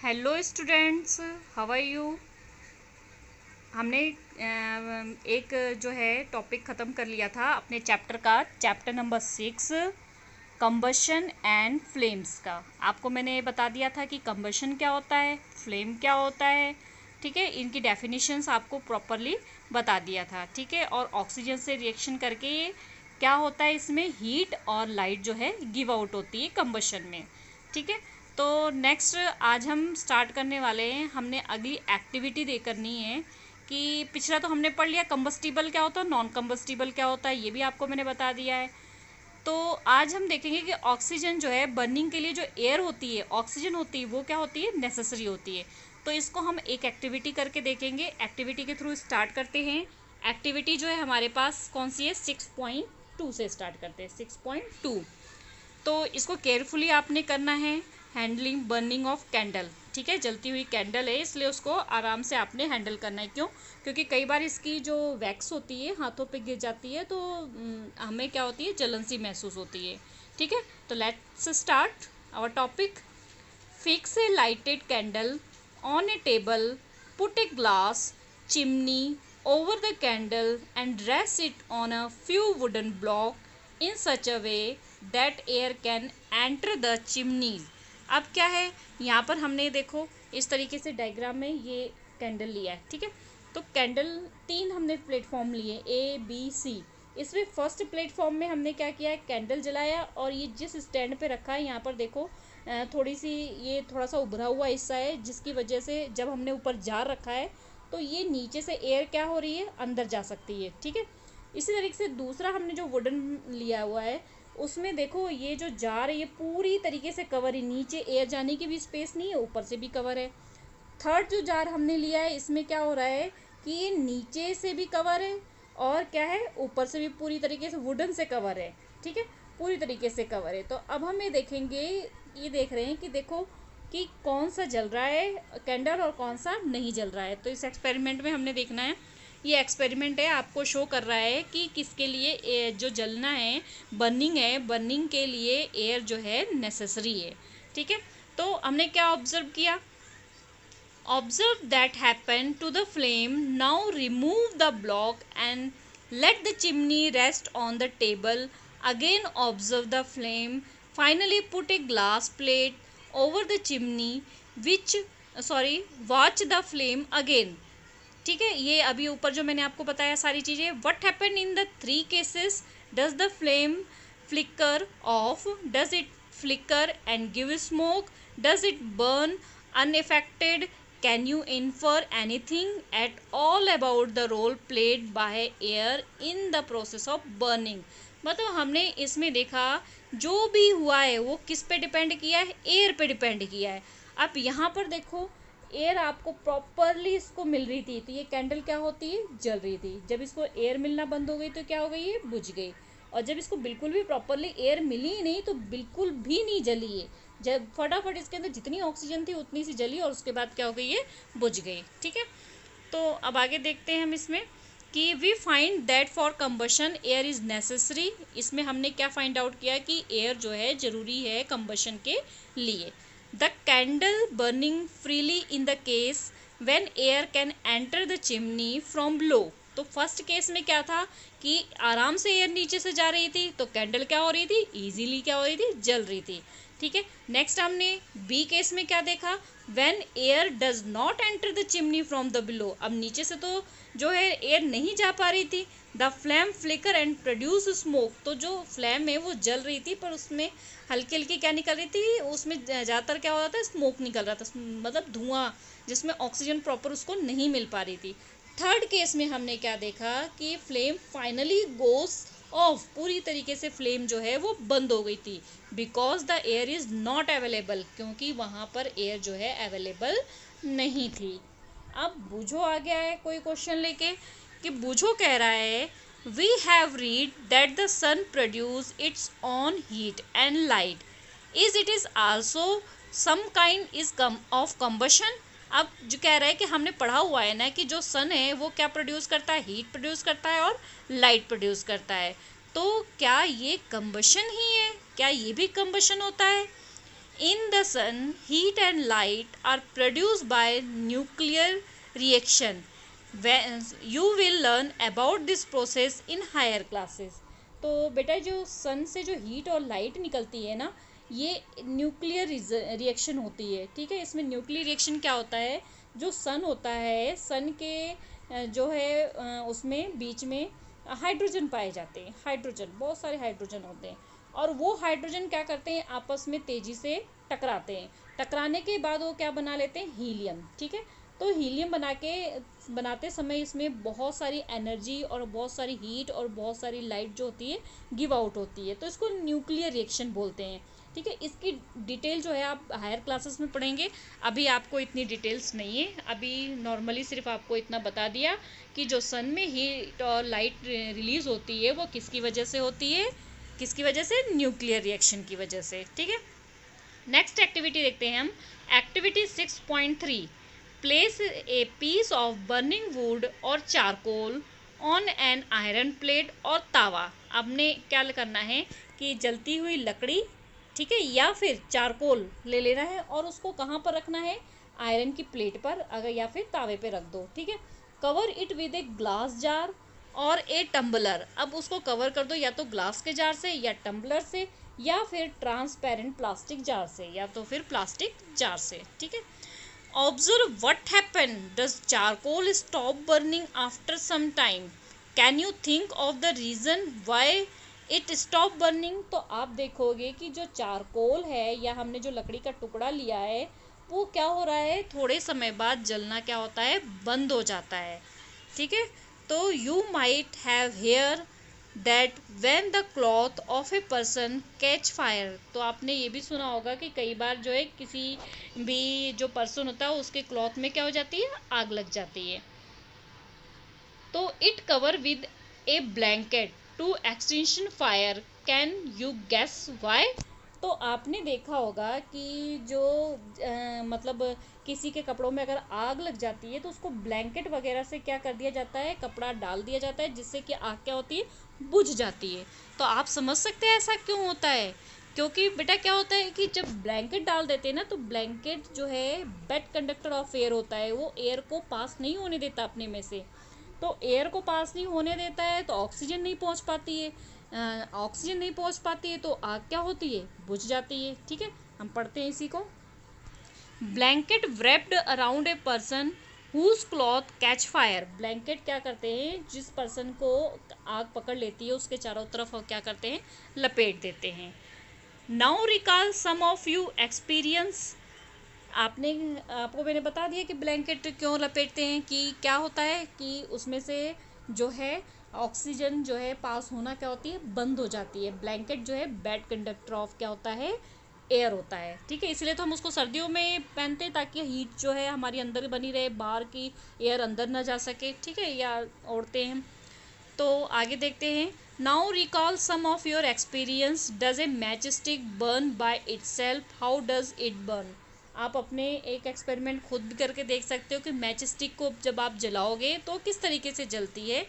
Hello students, how are you. हमने एक जो है टॉपिक ख़त्म कर लिया था अपने चैप्टर का, chapter number 6 combustion and flames का। आपको मैंने बता दिया था कि कंबशन क्या होता है, फ्लेम क्या होता है, ठीक है। इनकी डेफिनेशंस आपको प्रॉपरली बता दिया था, ठीक है। और ऑक्सीजन से रिएक्शन करके क्या होता है, इसमें हीट और लाइट जो है गिव आउट होती है कंबशन में, ठीक है। तो नेक्स्ट आज हम स्टार्ट करने वाले हैं। हमने अगली एक्टिविटी दे करनी है कि पिछला तो हमने पढ़ लिया कंबस्टिबल क्या होता है, नॉन कंबस्टिबल क्या होता है, ये भी आपको मैंने बता दिया है। तो आज हम देखेंगे कि ऑक्सीजन जो है बर्निंग के लिए जो एयर होती है, ऑक्सीजन होती है, वो क्या होती है, नेसेसरी होती है। तो इसको हम एक एक्टिविटी करके देखेंगे। एक्टिविटी के थ्रू स्टार्ट करते हैं। एक्टिविटी जो है हमारे पास कौन सी है, 6.2 से स्टार्ट करते हैं। 6.2 तो इसको केयरफुली आपने करना है। हैंडलिंग बर्निंग ऑफ कैंडल, ठीक है। जलती हुई कैंडल है इसलिए उसको आराम से आपने हैंडल करना है। क्यों? क्योंकि कई बार इसकी जो वैक्स होती है हाथों पे गिर जाती है तो हमें क्या होती है, जलन सी महसूस होती है, ठीक है। तो let's start our topic. Fix a lighted candle on a table, put a glass chimney over the candle and rest it on a few wooden block in such a way that air can enter the chimney। अब क्या है, यहाँ पर हमने देखो इस तरीके से डायग्राम में ये कैंडल लिया है, ठीक है। तो कैंडल 3 हमने प्लेटफॉर्म लिए, ए बी सी। इसमें फर्स्ट प्लेटफॉर्म में हमने क्या किया है, कैंडल जलाया और ये जिस स्टैंड पे रखा है यहाँ पर देखो थोड़ी सी ये थोड़ा सा उभरा हुआ हिस्सा है, जिसकी वजह से जब हमने ऊपर जार रखा है तो ये नीचे से एयर क्या हो रही है, अंदर जा सकती है, ठीक है। इसी तरीके से दूसरा हमने जो वुडन लिया हुआ है उसमें देखो ये जो जार है ये पूरी तरीके से कवर है, नीचे एयर जाने की भी स्पेस नहीं है, ऊपर से भी कवर है। थर्ड जो जार हमने लिया है इसमें क्या हो रहा है कि ये नीचे से भी कवर है और क्या है, ऊपर से भी पूरी तरीके से वुडन से कवर है, ठीक है। पूरी तरीके से कवर है। तो अब हम ये देखेंगे, ये देख रहे हैं कि देखो कि कौन सा जल रहा है कैंडल और कौन सा नहीं जल रहा है। तो इस एक्सपेरिमेंट में हमने देखना है, ये एक्सपेरिमेंट है आपको शो कर रहा है कि किसके लिए जो जलना है, बर्निंग है, बर्निंग के लिए एयर जो है नेसेसरी है, ठीक है। तो हमने क्या ऑब्जर्व किया, observe that happened to the flame. Now remove the block and let the chimney rest on the table. Again observe the flame. Finally put a glass plate over the chimney which watch the flame again, ठीक है। ये अभी ऊपर जो मैंने आपको बताया सारी चीज़ें। What happen in the 3 cases, does the flame flicker off, does it flicker and give smoke, does it burn unaffected, can you infer anything at all about the role played by air in the process of burning। मतलब हमने इसमें देखा जो भी हुआ है वो किस पे डिपेंड किया है, एयर पे डिपेंड किया है। अब यहाँ पर देखो एयर आपको प्रॉपरली इसको मिल रही थी तो ये कैंडल क्या होती है, जल रही थी। जब इसको एयर मिलना बंद हो गई तो क्या हो गई, ये बुझ गई। और जब इसको बिल्कुल भी प्रॉपरली एयर मिली ही नहीं तो बिल्कुल भी नहीं जली है। जब फटाफट इसके अंदर जितनी ऑक्सीजन थी उतनी सी जली और उसके बाद क्या हो गई, ये बुझ गई, ठीक है। तो अब आगे देखते हैं हम इसमें कि we find that for combustion air is necessary. इसमें हमने क्या फाइंड आउट किया कि एयर जो है ज़रूरी है कंबशन के लिए। The candle burning freely in the case when air can enter the chimney from below. तो फर्स्ट केस में क्या था कि आराम से एयर नीचे से जा रही थी तो कैंडल क्या हो रही थी, ईजीली क्या हो रही थी, जल रही थी, ठीक है। नेक्स्ट हमने बी केस में क्या देखा, when air does not enter the chimney from the below. अब नीचे से तो जो है एयर नहीं जा पा रही थी। The flame flicker and produce smoke. तो जो फ्लैम है वो जल रही थी पर उसमें हल्की हल्की क्या निकल रही थी, उसमें ज़्यादातर क्या हो रहा था, स्मोक निकल रहा था, मतलब धुआं, जिसमें ऑक्सीजन प्रॉपर उसको नहीं मिल पा रही थी। थर्ड केस में हमने क्या देखा कि फ्लेम फाइनली गोस ऑफ, पूरी तरीके से फ्लेम जो है वो बंद हो गई थी, because the air is not available, क्योंकि वहाँ पर एयर जो है अवेलेबल नहीं थी। अब बूझो आ गया है कोई क्वेश्चन लेके कि बूझो कह रहा है we have read that the sun produce its own heat and light, is it is also some kind is of combustion. अब जो कह रहा है कि हमने पढ़ा हुआ है ना कि जो सन है वो क्या प्रोड्यूस करता है, हीट प्रोड्यूस करता है और लाइट प्रोड्यूस करता है। तो क्या ये कंबशन ही है, क्या ये भी कंबशन होता है। In the sun, heat and light are produced by nuclear reaction. You will learn about this process in higher classes. तो बेटा जो सन से जो हीट और लाइट निकलती है ना, ये न्यूक्लियर रिएक्शन होती है, ठीक है। इसमें न्यूक्लियर रिएक्शन क्या होता है, जो सन होता है, सन के जो है उसमें बीच में हाइड्रोजन पाए जाते हैं, हाइड्रोजन, बहुत सारे हाइड्रोजन होते हैं, और वो हाइड्रोजन क्या करते हैं, आपस में तेज़ी से टकराते हैं। टकराने के बाद वो क्या बना लेते हैं, हीलियम, ठीक है। तो हीलियम बनाते समय इसमें बहुत सारी एनर्जी और बहुत सारी हीट और बहुत सारी लाइट जो होती है गिव आउट होती है, तो इसको न्यूक्लियर रिएक्शन बोलते हैं, ठीक है। इसकी डिटेल जो है आप हायर क्लासेस में पढ़ेंगे, अभी आपको इतनी डिटेल्स नहीं है, अभी नॉर्मली सिर्फ आपको इतना बता दिया कि जो सन में हीट और लाइट रिलीज़ होती है वो किसकी वजह से होती है, किसकी वजह से, न्यूक्लियर रिएक्शन की वजह से, ठीक है। नेक्स्ट एक्टिविटी देखते हैं हम, activity 6.3, place a piece of burning wood और charcoal on an iron plate और तावा। आपने क्या करना है कि जलती हुई लकड़ी, ठीक है, या फिर चारकोल ले लेना है और उसको कहाँ पर रखना है, आयरन की प्लेट पर, अगर या फिर तावे पे रख दो, ठीक है। Cover it with a glass jar और ए टम्बलर। अब उसको कवर कर दो या तो ग्लास के जार से या टम्बलर से या फिर ट्रांसपेरेंट प्लास्टिक जार से या तो फिर प्लास्टिक जार से, ठीक है। Observe what happen, does charcoal stop burning after some time, can you think of the reason why it stop burning. तो आप देखोगे कि जो चारकोल है या हमने जो लकड़ी का टुकड़ा लिया है वो क्या हो रहा है, थोड़े समय बाद जलना क्या होता है, बंद हो जाता है, ठीक है। तो you might have hear that when the cloth of a person catch fire. तो आपने ये भी सुना होगा कि कई बार जो है किसी भी जो पर्सन होता है उसके क्लॉथ में क्या हो जाती है, आग लग जाती है। तो it cover with a blanket to extinction fire, can you guess why. तो आपने देखा होगा कि जो मतलब किसी के कपड़ों में अगर आग लग जाती है तो उसको ब्लैंकेट वगैरह से क्या कर दिया जाता है, कपड़ा डाल दिया जाता है, जिससे कि आग क्या होती है, बुझ जाती है। तो आप समझ सकते हैं ऐसा क्यों होता है, क्योंकि बेटा क्या होता है कि जब ब्लैंकेट डाल देते हैं ना, तो ब्लैंकेट जो है बेड कंडक्टर ऑफ एयर होता है, वो एयर को पास नहीं होने देता अपने में से। तो एयर को पास नहीं होने देता है तो ऑक्सीजन नहीं पहुंच पाती है, ऑक्सीजन नहीं पहुंच पाती है तो आग क्या होती है, बुझ जाती है, ठीक है। हम पढ़ते हैं इसी को, blanket wrapped around a person whose cloth catch fire. Blanket क्या करते हैं, जिस पर्सन को आग पकड़ लेती है उसके चारों तरफ क्या करते हैं, लपेट देते हैं। Now recall some of you experience. आपको मैंने बता दिया कि ब्लैंकेट क्यों लपेटते हैं, कि क्या होता है कि उसमें से जो है ऑक्सीजन जो है पास होना क्या होती है, बंद हो जाती है। ब्लैंकेट जो है बेड कंडक्टर ऑफ क्या होता है, एयर होता है, ठीक है। इसलिए तो हम उसको सर्दियों में पहनते हैं ताकि हीट जो है हमारी अंदर बनी रहे, बाहर की एयर अंदर ना जा सके, ठीक है, या ओढ़ते हैं। तो आगे देखते हैं, now recall some of your experience, does a match stick burn by itself, how does it burn. आप अपने एक एक्सपेरिमेंट खुद भी करके देख सकते हो कि मैच स्टिक को जब आप जलाओगे तो किस तरीके से जलती है।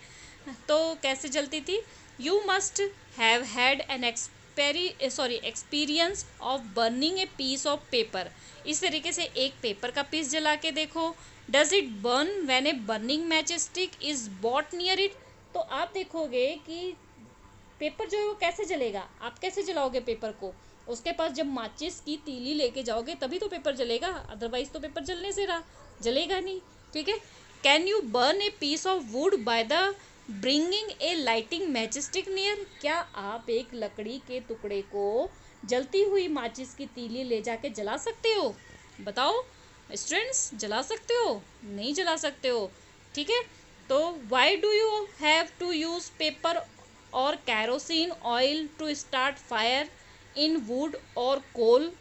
तो कैसे जलती थी, you must have had an experience of burning a piece of paper. इस तरीके से एक पेपर का पीस जला के देखो। Does it burn when a burning match stick is bought near it. तो आप देखोगे कि पेपर जो है वो कैसे जलेगा, आप कैसे जलाओगे पेपर को, उसके पास जब माचिस की तीली लेके जाओगे तभी तो पेपर जलेगा, अदरवाइज तो पेपर जलने से रहा जलेगा नहीं, ठीक है। Can you burn a piece of wood by the bringing a lighting match stick near. क्या आप एक लकड़ी के टुकड़े को जलती हुई माचिस की तीली ले जाके जला सकते हो, बताओ स्टूडेंट्स, जला सकते हो, नहीं जला सकते हो, ठीक है। तो why do you have to use paper और kerosene oil to start fire in wood और coal,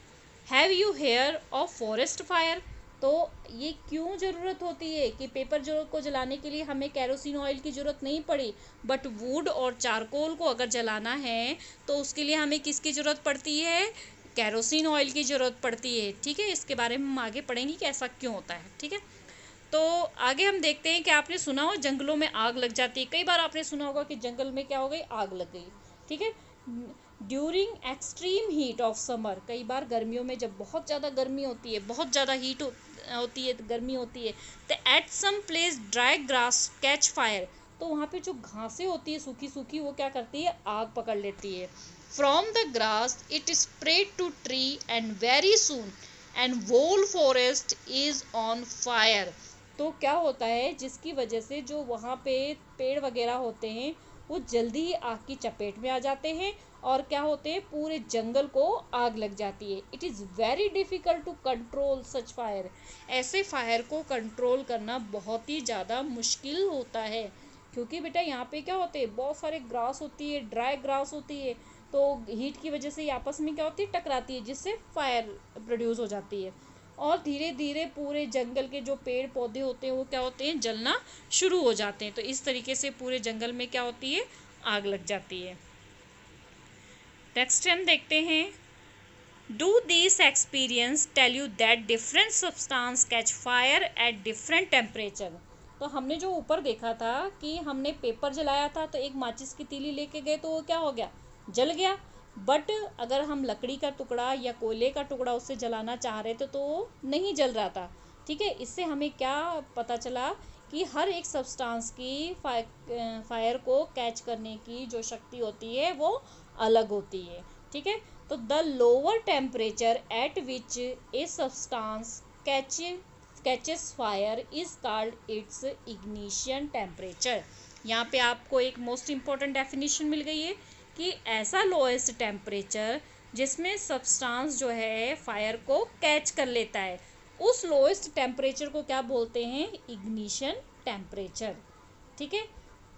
have you hear of forest fire. तो ये क्यों ज़रूरत होती है कि पेपर जो को जलाने के लिए हमें कैरोसिन ऑयल की ज़रूरत नहीं पड़ी, बट वुड और चारकोल को अगर जलाना है तो उसके लिए हमें किसकी ज़रूरत पड़ती है, कैरोसिन ऑयल की ज़रूरत पड़ती है, ठीक है। इसके बारे में हम आगे पढ़ेंगे कि ऐसा क्यों होता है, ठीक है। तो आगे हम देखते हैं कि आपने सुना हो जंगलों में आग लग जाती है, कई बार आपने सुना होगा कि जंगल में क्या हो गई, आग लग गई, ठीक है। During extreme heat of summer, कई बार गर्मियों में जब बहुत ज़्यादा गर्मी होती है, बहुत ज़्यादा हीट होती है, गर्मी होती है, तो at some place dry grass catch fire, तो वहाँ पे जो घासें होती है सूखी सूखी, वो क्या करती है, आग पकड़ लेती है। From the grass it spread to tree and very soon and whole forest is on fire. तो क्या होता है, जिसकी वजह से जो वहाँ पे पेड़ वगैरह होते हैं वो जल्दी ही आग की चपेट में आ जाते हैं, और क्या होते हैं, पूरे जंगल को आग लग जाती है। It is very difficult to control such fire, ऐसे फायर को कंट्रोल करना बहुत ही ज़्यादा मुश्किल होता है, क्योंकि बेटा यहाँ पे क्या होते हैं, बहुत सारे ग्रास होती है, ड्राई ग्रास होती है, तो हीट की वजह से ये आपस में क्या होती है, टकराती है, जिससे फायर प्रोड्यूस हो जाती है, और धीरे धीरे पूरे जंगल के जो पेड़ पौधे होते हैं वो क्या होते हैं, जलना शुरू हो जाते हैं। तो इस तरीके से पूरे जंगल में क्या होती है, आग लग जाती है। नेक्स्ट हम देखते हैं, do this experience tell you that different substance catch fire at different temperature. तो हमने जो ऊपर देखा था कि हमने पेपर जलाया था, तो एक माचिस की तीली लेके गए तो वो क्या हो गया, जल गया। बट अगर हम लकड़ी का टुकड़ा या कोयले का टुकड़ा उससे जलाना चाह रहे थे तो वो नहीं जल रहा था। ठीक है, इससे हमें क्या पता चला कि हर एक सब्सटेंस की फायर को कैच करने की जो शक्ति होती है वो अलग होती है। ठीक है, तो the lower temperature at which a substance catches fire is called its ignition temperature. यहाँ पे आपको एक मोस्ट इम्पॉर्टेंट डेफिनेशन मिल गई है कि ऐसा लोएस्ट टेम्परेचर जिसमें सब्सटेंस जो है फायर को कैच कर लेता है, उस लोएस्ट टेम्परेचर को क्या बोलते हैं, इग्निशन टेम्परेचर। ठीक है,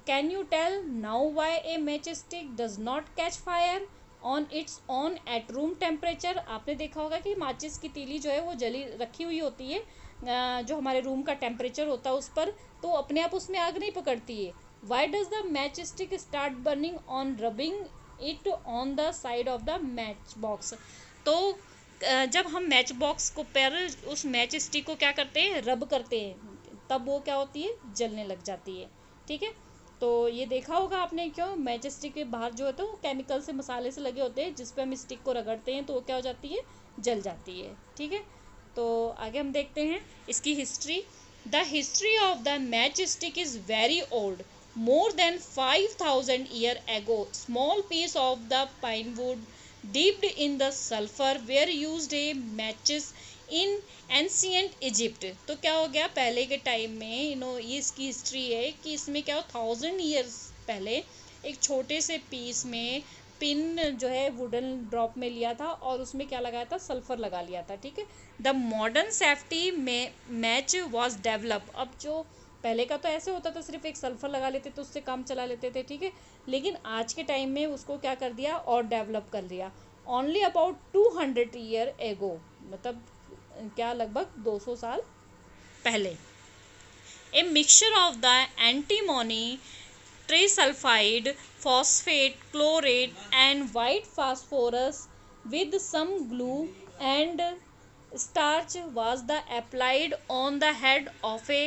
can you tell now why a match stick does not catch fire on its own at room temperature. आपने देखा होगा कि माचिस की तीली जो है वो जली रखी हुई होती है, जो हमारे रूम का टेम्परेचर होता है उस पर, तो अपने आप उसमें आग नहीं पकड़ती है। Why does the match stick start burning on rubbing it on the side of the match box. तो जब हम मैच बॉक्स को पर उस मैच स्टिक को क्या करते हैं, रब करते हैं, तब वो क्या होती है, जलने लग जाती है। ठीक है, तो ये देखा होगा आपने, क्यों मैच स्टिक के बाहर जो है तो केमिकल से, मसाले से लगे होते हैं, जिस पे हम स्टिक को रगड़ते हैं तो वो क्या हो जाती है, जल जाती है। ठीक है, तो आगे हम देखते हैं इसकी history. The history of the match stick is very old. More than 5,000 years ago, small piece of the pine wood dipped in the sulfur were used as matches in ancient Egypt। तो क्या हो गया, पहले के time में ये इसकी history है कि इसमें क्या हो, 1000 ईयर्स पहले एक छोटे से पीस में पिन जो है वुडन ड्रॉप में लिया था और उसमें क्या लगाया था, सल्फर लगा लिया था। ठीक है, द मॉडर्न सेफ्टी में मैच वॉज डेवलप। अब जो पहले का तो ऐसे होता था, सिर्फ एक सल्फर लगा लेते थे, उससे काम चला लेते थे। ठीक है, लेकिन आज के टाइम में उसको क्या कर दिया, और डेवलप कर दिया। ओनली अबाउट 200 ईयर एगो, मतलब क्या, लगभग 200 साल पहले। A mixture of the antimony, trisulfide, phosphate, chloride and white phosphorus with some glue and starch was the applied on the head of a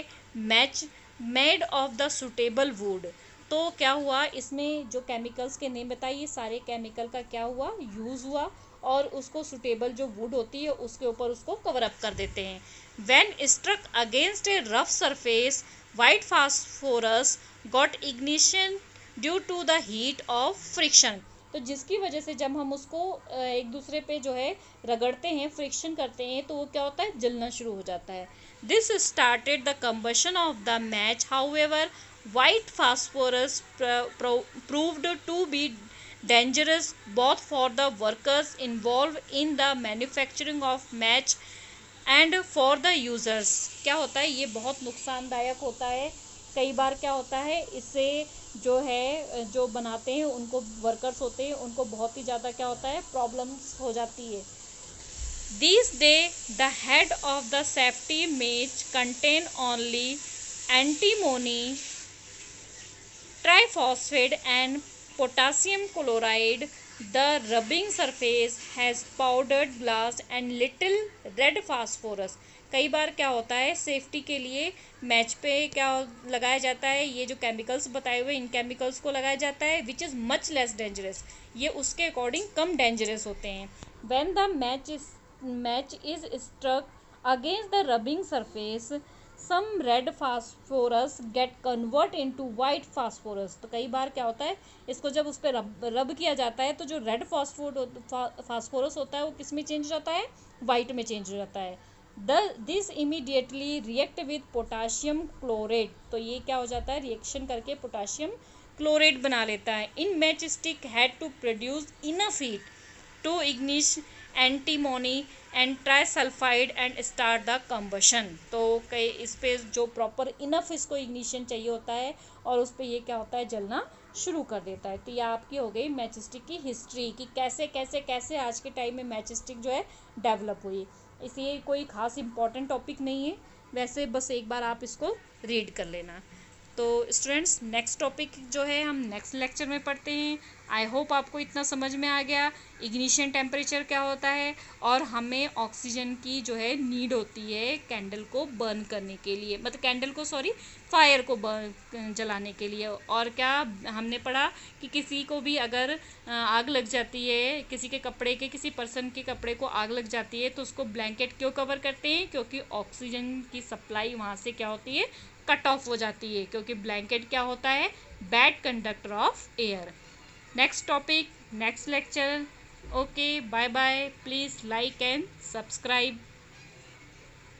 match made of the suitable wood। तो क्या हुआ, इसमें जो केमिकल्स के name बताइए, ये सारे chemical का क्या हुआ, यूज़ हुआ, और उसको सुटेबल जो वुड होती है उसके ऊपर उसको कवर अप कर देते हैं। When struck against a rough surface, white phosphorus got ignition due to the heat of friction. तो जिसकी वजह से जब हम उसको एक दूसरे पे जो है रगड़ते हैं, फ्रिक्शन करते हैं, तो वो क्या होता है, जलना शुरू हो जाता है। This started the combustion of the match. However white phosphorus proved to be dangerous both for the workers involved in the manufacturing of match and for the users। क्या होता है, ये बहुत नुकसानदायक होता है। कई बार क्या होता है, इससे जो है, जो बनाते हैं उनको, वर्कर्स होते हैं उनको बहुत ही ज़्यादा क्या होता है, प्रॉब्लम्स हो जाती है। These day the head of the safety match contain only antimony triphosphate and potassium chloride The rubbing surface has powdered glass and little red phosphorus. कई बार क्या होता है, सेफ्टी के लिए मैच पे क्या लगाया जाता है, ये जो केमिकल्स बताए हुए इन केमिकल्स को लगाया जाता है, which is much less dangerous, ये उसके अकॉर्डिंग कम डेंजरस होते हैं. When the match is struck against the rubbing surface, some red phosphorus get convert into white phosphorus. तो कई बार क्या होता है, इसको जब उस पर रब किया जाता है तो जो रेड फास्फोरस होता है वो किस में चेंज हो जाता है, वाइट में चेंज हो जाता है. This immediately react with potassium chlorate. तो ये क्या हो जाता है, रिएक्शन करके पोटाशियम क्लोरेट बना लेता है. In match stick had to produce enough heat to ignite antimony and trisulphide and start the combustion. तो कई इस पे जो प्रॉपर इनफ इसको इग्निशन चाहिए होता है और उस पर ये क्या होता है, जलना शुरू कर देता है. तो ये आपकी हो गई मैच स्टिक की हिस्ट्री कि कैसे कैसे कैसे आज के टाइम में मैच स्टिक जो है डेवलप हुई. इसलिए कोई खास इंपॉर्टेंट टॉपिक नहीं है, वैसे बस एक बार आप इसको रीड कर लेना. तो स्टूडेंट्स, नेक्स्ट टॉपिक जो है हम नेक्स्ट लेक्चर में पढ़ते हैं. आई होप आपको इतना समझ में आ गया इग्निशन टेम्परेचर क्या होता है और हमें ऑक्सीजन की जो है नीड होती है कैंडल को बर्न करने के लिए, मतलब कैंडल को फायर को बर्न जलाने के लिए. और क्या हमने पढ़ा कि किसी को भी अगर आग लग जाती है, किसी के कपड़े के, किसी पर्सन के कपड़े को आग लग जाती है तो उसको ब्लैंकेट क्यों कवर करते हैं, क्योंकि ऑक्सीजन की सप्लाई वहाँ से क्या होती है, कट ऑफ हो जाती है, क्योंकि ब्लैंकेट क्या होता है, bad conductor of air. Next topic next lecture. Okay, bye bye. Please like and subscribe.